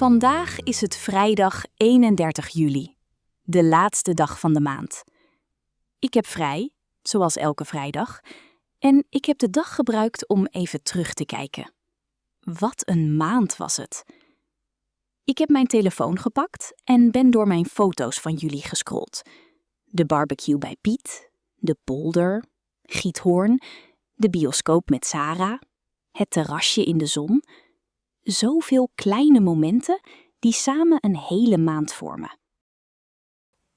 Vandaag is het vrijdag 31 juli, de laatste dag van de maand. Ik heb vrij, zoals elke vrijdag, en ik heb de dag gebruikt om even terug te kijken. Wat een maand was het! Ik heb mijn telefoon gepakt en ben door mijn foto's van juli gescrolld. De barbecue bij Piet, de polder, Giethoorn, de bioscoop met Sarah, het terrasje in de zon. Zoveel kleine momenten die samen een hele maand vormen.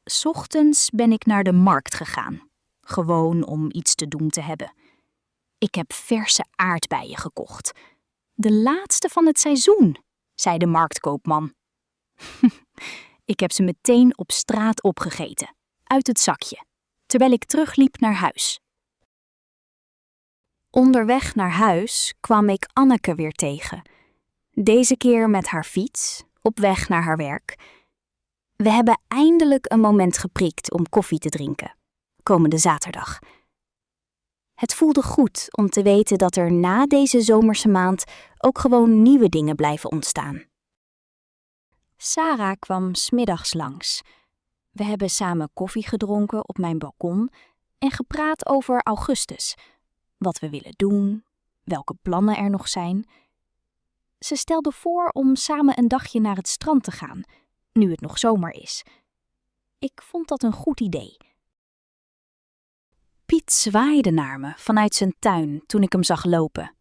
'S Ochtends ben ik naar de markt gegaan, gewoon om iets te doen te hebben. Ik heb verse aardbeien gekocht. De laatste van het seizoen, zei de marktkoopman. Ik heb ze meteen op straat opgegeten, uit het zakje, terwijl ik terugliep naar huis. Onderweg naar huis kwam ik Anneke weer tegen. Deze keer met haar fiets, op weg naar haar werk. We hebben eindelijk een moment geprikt om koffie te drinken, komende zaterdag. Het voelde goed om te weten dat er na deze zomerse maand ook gewoon nieuwe dingen blijven ontstaan. Sarah kwam 's middags langs. We hebben samen koffie gedronken op mijn balkon en gepraat over augustus. Wat we willen doen, welke plannen er nog zijn. Ze stelde voor om samen een dagje naar het strand te gaan, nu het nog zomer is. Ik vond dat een goed idee. Piet zwaaide naar me vanuit zijn tuin toen ik hem zag lopen.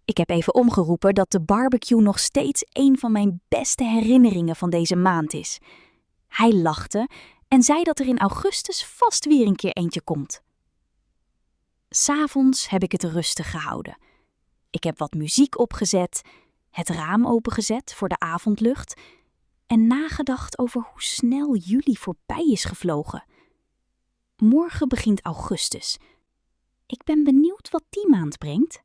Ik heb even omgeroepen dat de barbecue nog steeds een van mijn beste herinneringen van deze maand is. Hij lachte en zei dat er in augustus vast weer een keer eentje komt. 'S Avonds heb ik het rustig gehouden. Ik heb wat muziek opgezet, het raam opengezet voor de avondlucht en nagedacht over hoe snel juli voorbij is gevlogen. Morgen begint augustus. Ik ben benieuwd wat die maand brengt.